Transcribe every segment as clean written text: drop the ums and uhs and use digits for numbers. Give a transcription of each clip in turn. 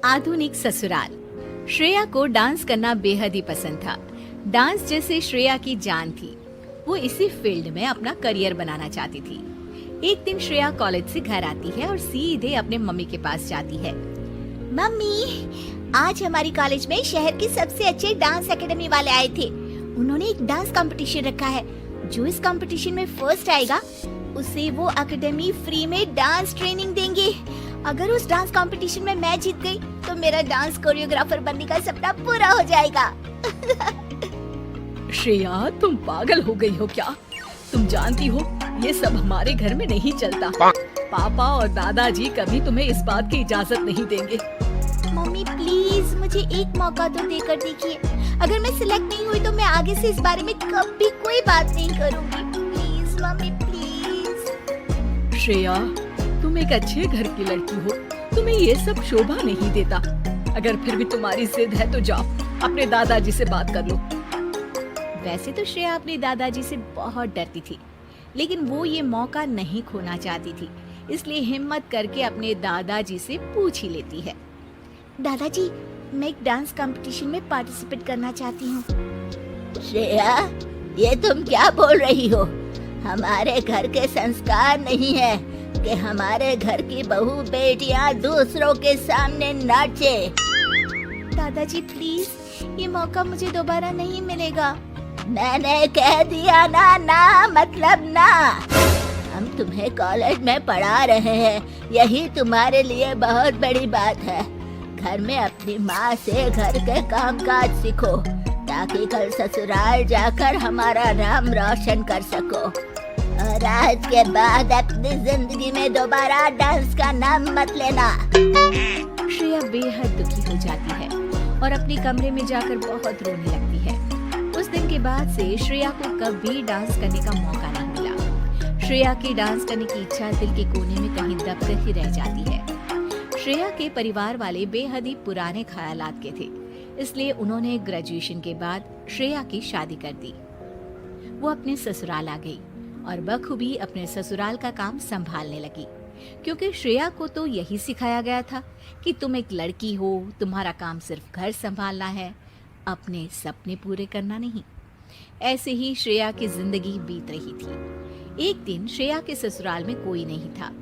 आधुनिक ससुराल। श्रेया को डांस करना बेहद ही पसंद था। डांस जैसे श्रेया की जान थी। वो इसी फील्ड में अपना करियर बनाना चाहती थी। एक दिन श्रेया कॉलेज से घर आती है और सीधे अपने मम्मी के पास जाती है। मम्मी, आज हमारी कॉलेज में शहर के सबसे अच्छे डांस एकेडमी वाले आए थे। उन्होंने एक डांस कंपटीशन रखा है। जो इस कंपटीशन में फर्स्ट आएगा उसे वो एकेडमी फ्री में डांस ट्रेनिंग देंगे। अगर उस डांस कंपटीशन में मैं जीत गई तो मेरा डांस कोरियोग्राफर बनने का सपना पूरा हो जाएगा। श्रेया, तुम पागल हो गई हो क्या? तुम जानती हो ये सब हमारे घर में नहीं चलता। पापा और दादाजी कभी तुम्हें इस बात की इजाजत नहीं देंगे। मम्मी प्लीज मुझे एक मौका तो देकर देखिए। अगर मैं सिलेक्ट नहीं हुई तो मैं आगे से इस बारे में कभी कोई बात नहीं करूंगी। Please mummy please. श्रेया, तुम एक अच्छे घर की लड़की हो, तुम्हें ये सब शोभा नहीं देता। अगर फिर भी तुम्हारी जिद है तो जाओ अपने दादाजी से बात कर लो। वैसे तो श्रेया अपने दादाजी से बहुत डरती थी, लेकिन वो ये मौका नहीं खोना चाहती थी, इसलिए हिम्मत करके अपने दादाजी से पूछ ही लेती है। दादाजी, मैं एक डांस कंपटीशन में पार्टिसिपेट करना चाहती हूँ। श्रेया, ये तुम क्या बोल रही हो? हमारे घर के संस्कार नहीं है कि हमारे घर की बहू बेटियाँ दूसरों के सामने नाचे। दादाजी प्लीज, ये मौका मुझे दोबारा नहीं मिलेगा। मैंने कह दिया ना, ना मतलब ना। हम तुम्हें कॉलेज में पढ़ा रहे हैं, यही तुम्हारे लिए बहुत बड़ी बात है। घर में अपनी माँ से घर के कामकाज सीखो ताकि कल ससुराल जाकर हमारा नाम रोशन कर सको। और आज के बाद अपनी जिंदगी में दोबारा डांस का नाम मत लेना। श्रेया बेहद दुखी हो जाती है और अपने कमरे में जाकर बहुत रोने लगती है। उस दिन के बाद से श्रेया को कभी डांस करने का मौका नहीं मिला। श्रेया की डांस करने की इच्छा दिल के कोने में कहीं दबकर ही रह जाती है। श्रेया के परिवार वाले बेहद ही पुराने ख्यालात के थे, इसलिए उन्होंने ग्रेजुएशन के बाद श्रेया की शादी कर दी। वो अपने ससुराल आ गई और बखूबी अपने ससुराल का काम संभालने लगी, क्योंकि श्रेया को तो यही सिखाया गया था कि तुम एक लड़की हो, तुम्हारा काम सिर्फ घर संभालना है, अपने सपने पूरे करना नहीं। ऐसे ही श्रेया की जिंदगी बीत रही थी। एक दिन श्रेया के ससुराल में कोई नहीं था।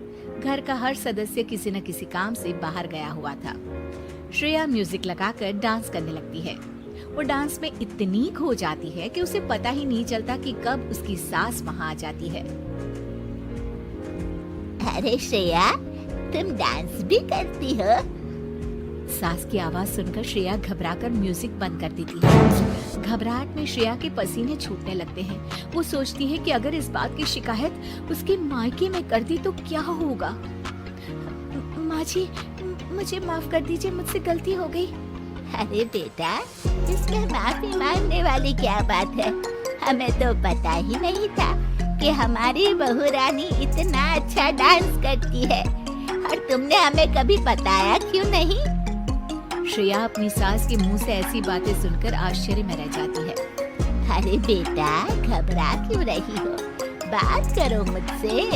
घर का हर सदस्य किसी न किसी काम से बाहर गया हुआ था। श्रेया म्यूजिक लगाकर डांस करने लगती है। वो डांस में इतनी खो जाती है कि उसे पता ही नहीं चलता कि कब उसकी सास वहाँ आ जाती है। अरे श्रेया, तुम डांस भी करती हो? सास की आवाज सुनकर श्रेया घबराकर म्यूजिक बंद कर देती है। घबराहट में श्रेया के पसीने छूटने लगते हैं। वो सोचती है कि अगर इस बात की शिकायत उसके मायके में कर दी तो क्या होगा। माँ जी, मुझे माफ कर दीजिए, मुझसे गलती हो गई। अरे बेटा, इसमें माफी मांगने वाली क्या बात है? हमें तो पता ही नहीं था कि हमारी बहू रानी इतना अच्छा डांस करती है, और तुमने हमें कभी बताया क्यों नहीं? श्रेया अपनी सास के मुंह से ऐसी बातें सुनकर आश्चर्य में रह जाती है। अरे बेटा, घबरा क्यों रही हो? बात करो मुझसे।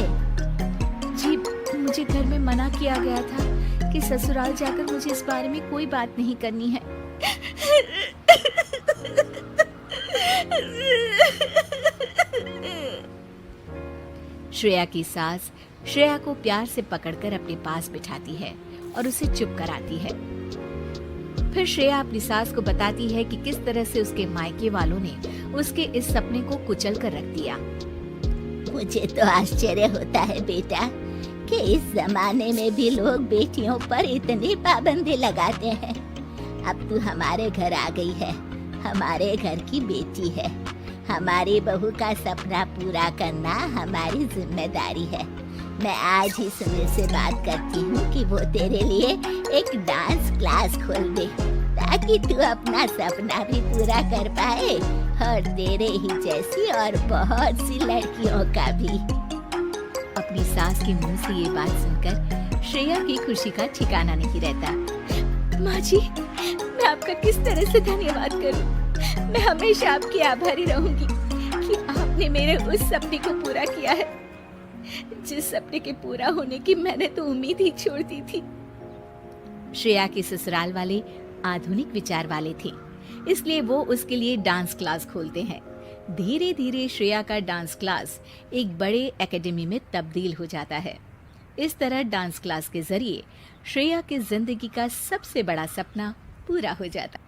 जी, मुझे घर में मना किया गया था कि ससुराल जाकर मुझे इस बारे में कोई बात नहीं करनी है। श्रेया की सास श्रेया को प्यार से पकड़कर अपने पास बिठाती है और उसे चुप कराती है। फिर श्रेया अपनी सास को बताती है कि किस तरह से उसके मायके वालों ने उसके इस सपने को कुचल कर रख दिया। मुझे तो आश्चर्य होता है बेटा कि इस जमाने में भी लोग बेटियों पर इतनी पाबंदी लगाते हैं। अब तू हमारे घर आ गई है, हमारे घर की बेटी है। हमारी बहू का सपना पूरा करना हमारी जिम्मेदारी है। मैं आज ही सुनील से बात करती हूँ कि वो तेरे लिए एक डांस क्लास खोल दे, ताकि तू अपना सपना भी पूरा कर पाए और तेरे ही जैसी और बहुत सी लड़कियों का भी। अपनी सास के मुंह से ये बात सुनकर श्रेया की खुशी का ठिकाना नहीं रहता। माँ जी, मैं आपका किस तरह से धन्यवाद करूं? मैं हमेशा आपकी आभारी रहूंगी कि आपने मेरे उस सपने को पूरा किया है, जिस सपने के पूरा होने की मैंने तो उम्मीद ही छोड़ दी थी। श्रेया के ससुराल वाले आधुनिक विचार वाले थे, इसलिए वो उसके लिए डांस क्लास खोलते हैं। धीरे धीरे श्रेया का डांस क्लास एक बड़े एकेडमी में तब्दील हो जाता है। इस तरह डांस क्लास के जरिए श्रेया की जिंदगी का सबसे बड़ा सपना पूरा हो जाता है।